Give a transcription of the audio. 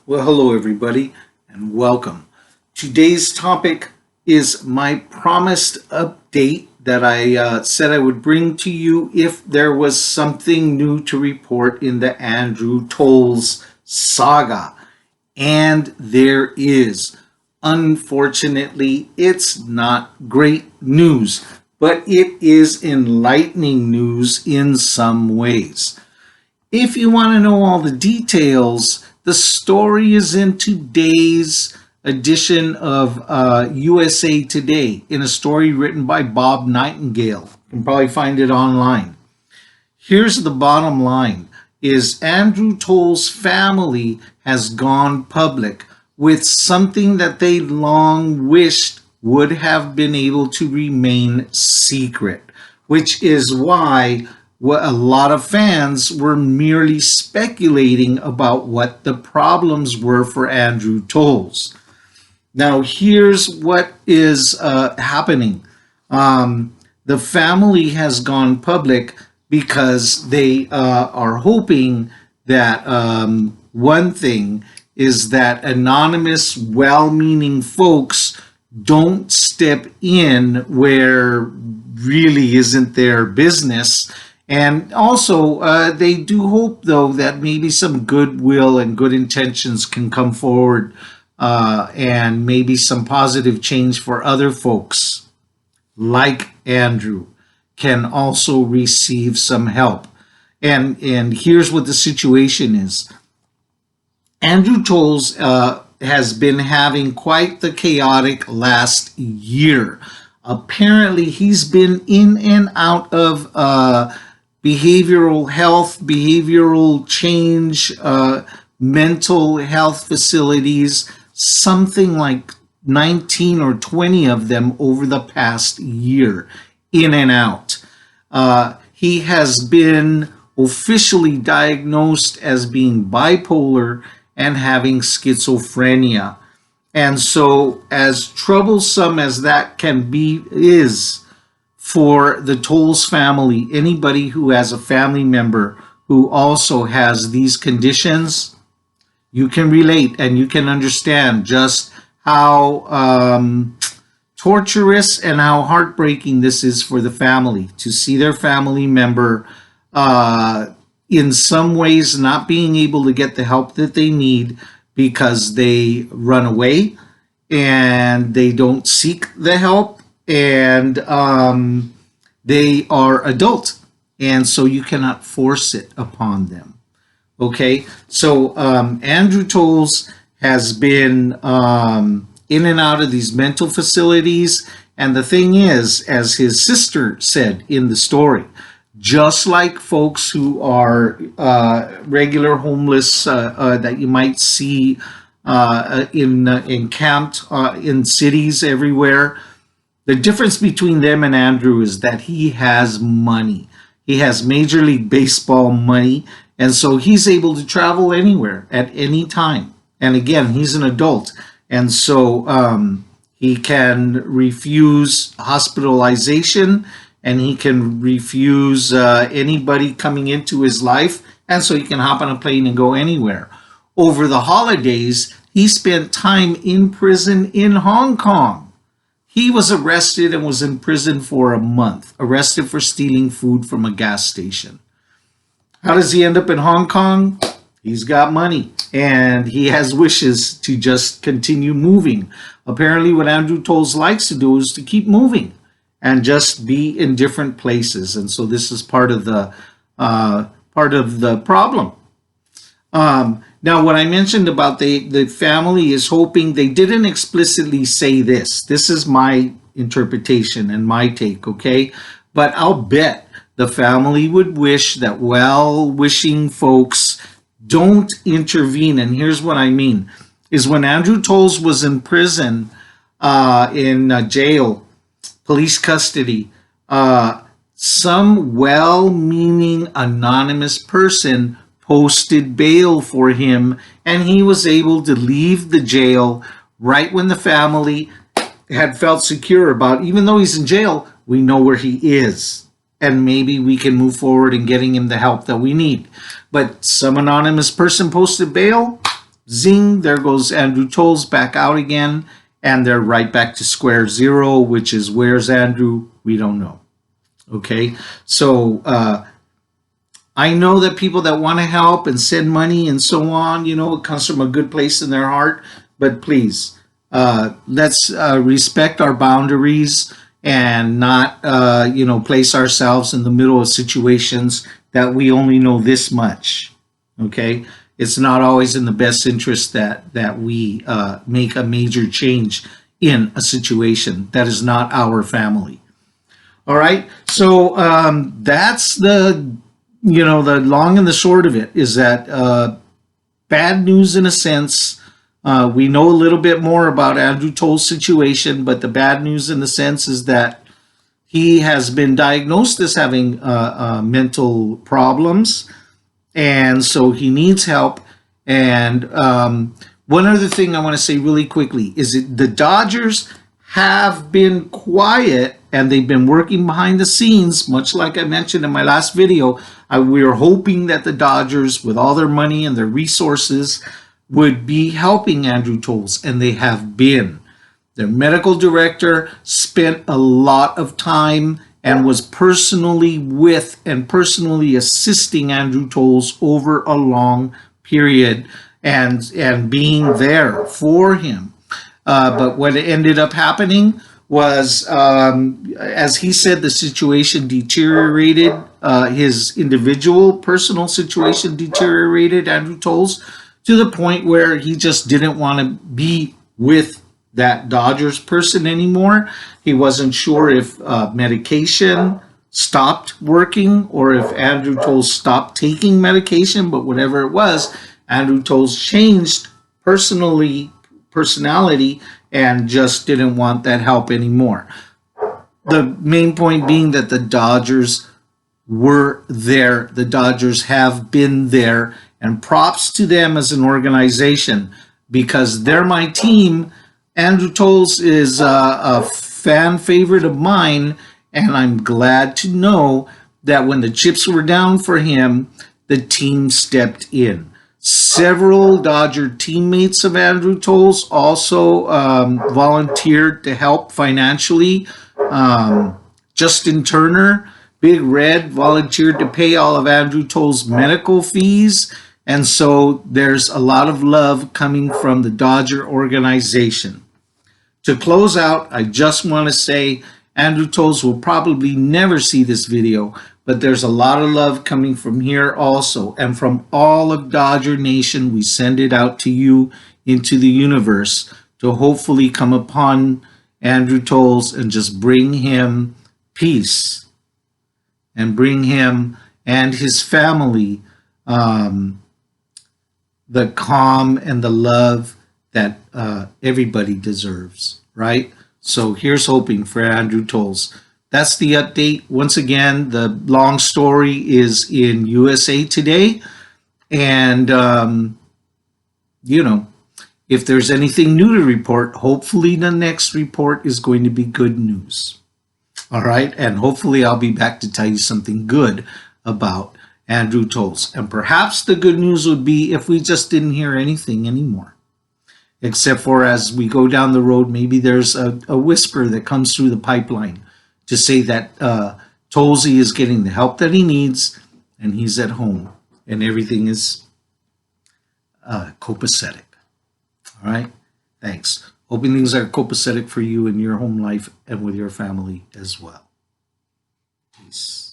Well, hello, everybody, and welcome. Today's topic is my promised update that I said I would bring to you if there was something new to report in the Andrew Toles saga. And there is. Unfortunately, it's not great news, but it is enlightening news in some ways. If you want to know all the details, the story is in today's edition of USA Today in a story written by Bob Nightingale. You can probably find it online. Here's the bottom line is Andrew Toles' family has gone public with something that they long wished would have been able to remain secret, which is why a lot of fans were merely speculating about what the problems were for Andrew Toles. Now, here's what is happening. The family has gone public because they are hoping that one thing is that anonymous, well-meaning folks don't step in where really isn't their business. And also, they do hope, though, that maybe some goodwill and good intentions can come forward and maybe some positive change for other folks like Andrew can also receive some help. And here's what the situation is. Andrew Toles has been having quite the chaotic last year. Apparently, he's been in and out of behavioral health, behavioral change, mental health facilities, something like 19 or 20 of them over the past year, in and out. He has been officially diagnosed as being bipolar and having schizophrenia. And so, as troublesome as that can be, is for the Toles family, anybody who has a family member who also has these conditions, you can relate and you can understand just how torturous and how heartbreaking this is for the family to see their family member in some ways not being able to get the help that they need because they run away and they don't seek the help, and they are adult, and so you cannot force it upon them. Okay, so Andrew Toles has been in and out of these mental facilities, and the thing is, as his sister said in the story, just like folks who are regular homeless that you might see encamped in cities everywhere, the difference between them and Andrew is that he has money. He has Major League Baseball money, and so he's able to travel anywhere at any time. And again, he's an adult, and so he can refuse hospitalization, and he can refuse anybody coming into his life, and so he can hop on a plane and go anywhere. Over the holidays, he spent time in prison in Hong Kong. He was arrested and was in prison for a month, arrested for stealing food from a gas station. How does he end up in Hong Kong? He's got money and he has wishes to just continue moving. Apparently, what Andrew Toles likes to do is to keep moving and just be in different places. And so this is part of the problem. Now, what I mentioned about the family is hoping, they didn't explicitly say this. This is my interpretation and my take, okay? But I'll bet the family would wish that well-wishing folks don't intervene. And here's what I mean, is when Andrew Toles was in prison, in jail, police custody, some well-meaning anonymous person posted bail for him, and he was able to leave the jail right when the family had felt secure about, even though he's in jail, we know where he is, and maybe we can move forward in getting him the help that we need. But some anonymous person posted bail, zing, there goes Andrew Toles back out again, and they're right back to square zero, which is where's Andrew? We don't know. Okay, so I know that people that want to help and send money and so on, it comes from a good place in their heart. But please, let's respect our boundaries and not, place ourselves in the middle of situations that we only know this much. Okay, it's not always in the best interest that we make a major change in a situation that is not our family. All right, so that's the long and the short of it is that bad news in a sense. We know a little bit more about Andrew Toll's situation, but the bad news in the sense is that he has been diagnosed as having mental problems, and so he needs help. And one other thing I want to say really quickly is that the Dodgers have been quiet and they've been working behind the scenes, much like I mentioned in my last video. We were hoping that the Dodgers, with all their money and their resources, would be helping Andrew Toles, and they have been. Their medical director spent a lot of time and was personally with and personally assisting Andrew Toles over a long period and being there for him. But what ended up happening was, as he said, the situation deteriorated. His individual personal situation deteriorated, Andrew Toles, to the point where he just didn't want to be with that Dodgers person anymore. He wasn't sure if medication stopped working or if Andrew Toles stopped taking medication, but whatever it was, Andrew Toles changed personality and just didn't want that help anymore. The main point being that the Dodgers were there. The Dodgers have been there, and props to them as an organization because they're my team. Andrew Toles is a fan favorite of mine, and I'm glad to know that when the chips were down for him, the team stepped in. Several Dodger teammates of Andrew Toles also volunteered to help financially. Justin Turner, Big Red, volunteered to pay all of Andrew Toles' medical fees. And so there's a lot of love coming from the Dodger organization. To close out, I just want to say Andrew Toles will probably never see this video, but there's a lot of love coming from here also. And from all of Dodger Nation, we send it out to you into the universe to hopefully come upon Andrew Toles and just bring him peace and bring him and his family the calm and the love that everybody deserves, right? So here's hoping for Andrew Toles. That's the update. Once again, the long story is in USA Today. And, if there's anything new to report, hopefully the next report is going to be good news. All right. And hopefully I'll be back to tell you something good about Andrew Toles. And perhaps the good news would be if we just didn't hear anything anymore. Except for as we go down the road, maybe there's a whisper that comes through the pipeline to say that Tolesy is getting the help that he needs and he's at home and everything is copacetic. All right? Thanks. Hoping things are copacetic for you in your home life and with your family as well. Peace.